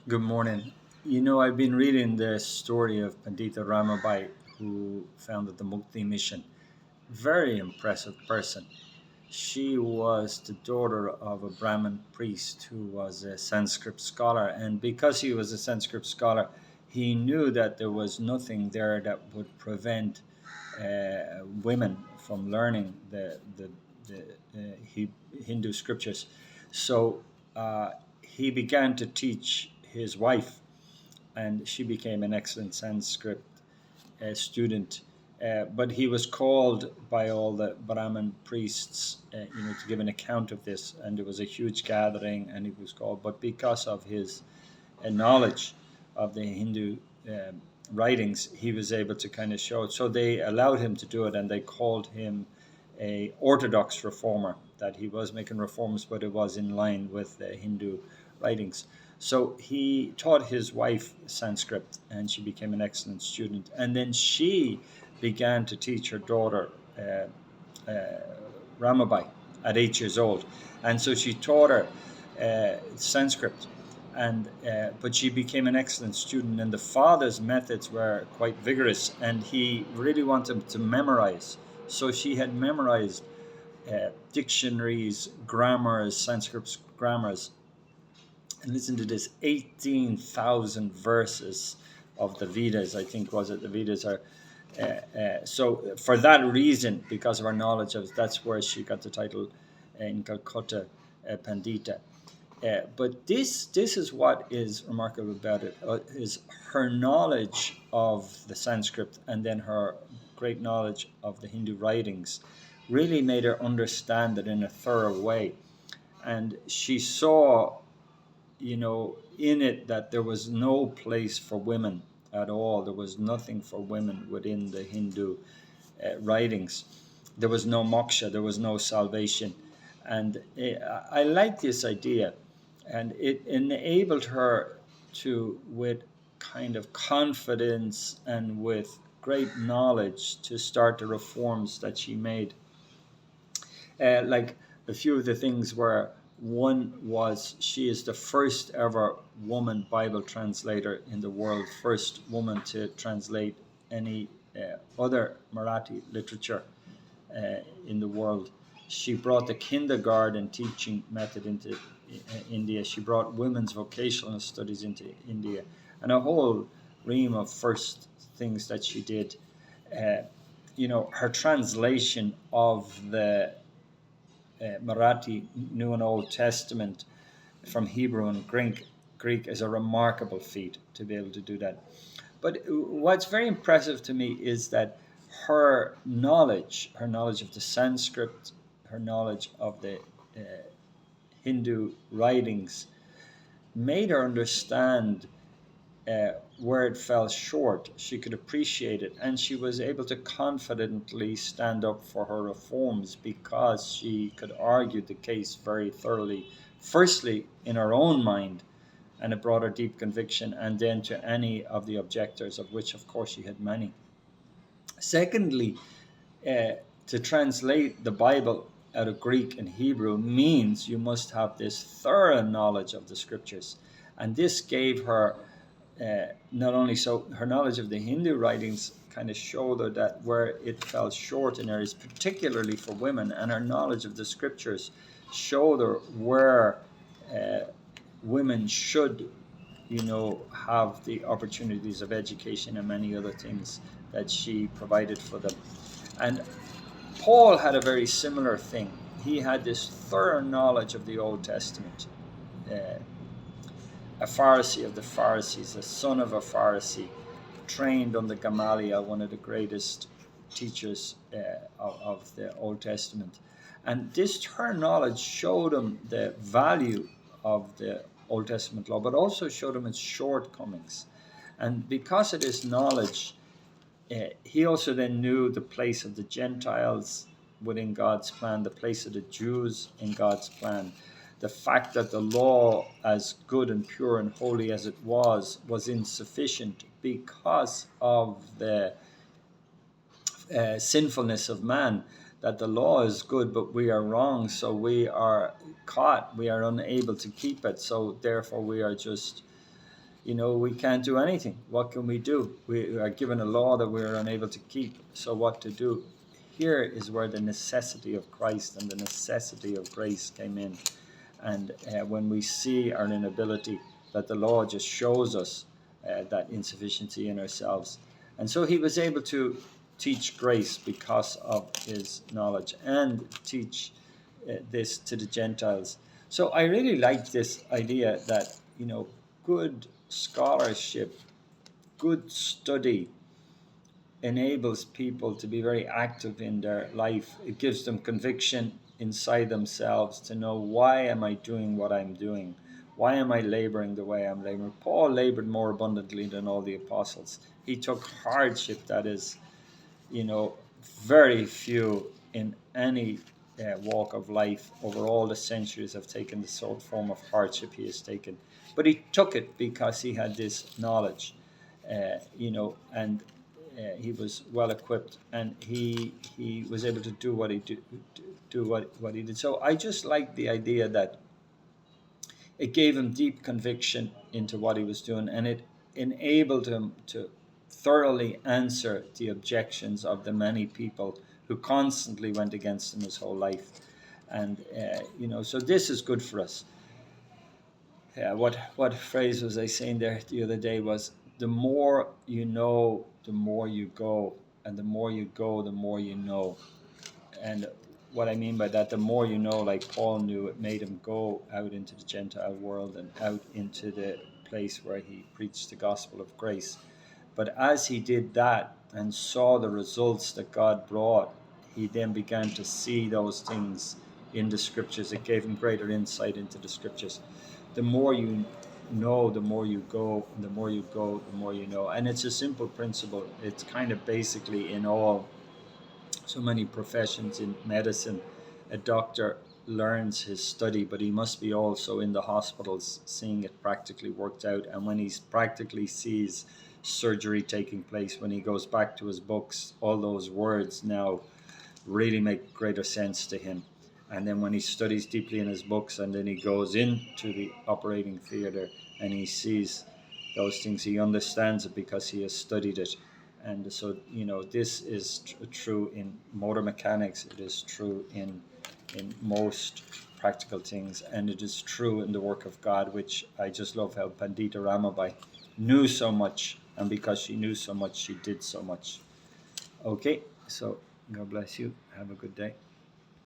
Good morning. I've been reading the story of Pandita Ramabai, who founded the Mukti mission. Very impressive person. She was the daughter of a Brahmin priest who was a Sanskrit scholar, and because he was a Sanskrit scholar, he knew that there was nothing there that would prevent women from learning the Hindu scriptures. So he began to teach his wife, and she became an excellent Sanskrit student. But he was called by all the Brahmin priests, to give an account of this, and there was a huge gathering, and he was called. But because of his knowledge of the Hindu writings, he was able to kind of show it. So they allowed him to do it, and they called him a orthodox reformer. That he was making reforms, but it was in line with the Hindu writings. So he taught his wife Sanskrit, and she became an excellent student. And then she began to teach her daughter Ramabai at 8 years old, and so she taught her Sanskrit. And but she became an excellent student, and the father's methods were quite vigorous, and he really wanted to memorize. So she had memorized dictionaries, grammars, Sanskrit grammars, and listen to this: 18,000 verses of the Vedas. I think was it the Vedas are. So for that reason, because of her knowledge of, that's where she got the title in Calcutta, Pandita. But this is what is remarkable about it, is her knowledge of the Sanskrit, and then her great knowledge of the Hindu writings really made her understand it in a thorough way. And she saw, in it, that there was no place for women at all. There was nothing for women within the Hindu writings. There was no moksha, there was no salvation. And I like this idea, and it enabled her to, with kind of confidence and with great knowledge, to start the reforms that she made. Like a few of the things were, one was, she is the first ever woman Bible translator in the world, first woman to translate any other Marathi literature in the world. She brought the kindergarten teaching method into India. She brought women's vocational studies into India, and a whole ream of first things that she did. Her translation of the Marathi New and Old Testament from Hebrew and Greek is a remarkable feat to be able to do that. But what's very impressive to me is that her knowledge of the Sanskrit, her knowledge of the uh, Hindu writings, made her understand where it fell short. She could appreciate it, and she was able to confidently stand up for her reforms because she could argue the case very thoroughly, firstly in her own mind, and it brought her deep conviction, and then to any of the objectors, of which, of course, she had many. Secondly, uh, to translate the Bible out of Greek and Hebrew means you must have this thorough knowledge of the scriptures. And this gave her, not only so, her knowledge of the Hindu writings kind of showed her that where it fell short in areas, particularly for women, and her knowledge of the scriptures showed her where uh, women should, have the opportunities of education and many other things that she provided for them. And Paul had a very similar thing. He had this thorough knowledge of the Old Testament. Uh, a Pharisee of the Pharisees, a son of a Pharisee, trained under Gamaliel, one of the greatest teachers of the Old Testament. And this thorough knowledge showed him the value of the Old Testament law, but also showed him its shortcomings. And because of this knowledge, he also then knew the place of the Gentiles within God's plan, the place of the Jews in God's plan. The fact that the law, as good and pure and holy as it was insufficient because of the sinfulness of man. That the law is good, but we are wrong, so we are caught. We are unable to keep it. So therefore, we are just we can't do anything. What can we do? We are given a law that we're unable to keep. So what to do? Here is where the necessity of Christ and the necessity of grace came in. And when we see our inability, that the law just shows us that insufficiency in ourselves. And so he was able to teach grace because of his knowledge, and teach this to the Gentiles. So I really like this idea that, good scholarship, good study enables people to be very active in their life. It gives them conviction inside themselves to know, why am I doing what I'm doing? Why am I laboring the way I'm laboring? Paul labored more abundantly than all the apostles. He took hardship that is, very few in any walk of life over all the centuries have taken the sort of form of hardship he has taken. But he took it because he had this knowledge, and he was well equipped, and he was able to do what he do what he did. So I just like the idea that it gave him deep conviction into what he was doing, and it enabled him to thoroughly answer the objections of the many people who constantly went against him his whole life. And so this is good for us. What phrase was I saying there the other day was, the more you know, the more you go, and the more you go, the more you know. And what I mean by that, the more you know, like Paul knew, it made him go out into the Gentile world and out into the place where he preached the gospel of grace. But as he did that and saw the results that God brought, he then began to see those things in the scriptures. It gave him greater insight into the scriptures. The more you know, the more you go, and the more you go, the more you know. And it's a simple principle. It's kind of basically in all so many professions. In medicine, a doctor learns his study, but he must be also in the hospitals seeing it practically worked out. And when he practically sees surgery taking place, when he goes back to his books, all those words now really make greater sense to him. And then when he studies deeply in his books, and then he goes into the operating theater and he sees those things, he understands it because he has studied it. And so, this is true in motor mechanics. It is true in most practical things, and it is true in the work of God, which I just love how Pandita Ramabai knew so much, and because she knew so much, she did so much. Okay, so God bless you. Have a good day.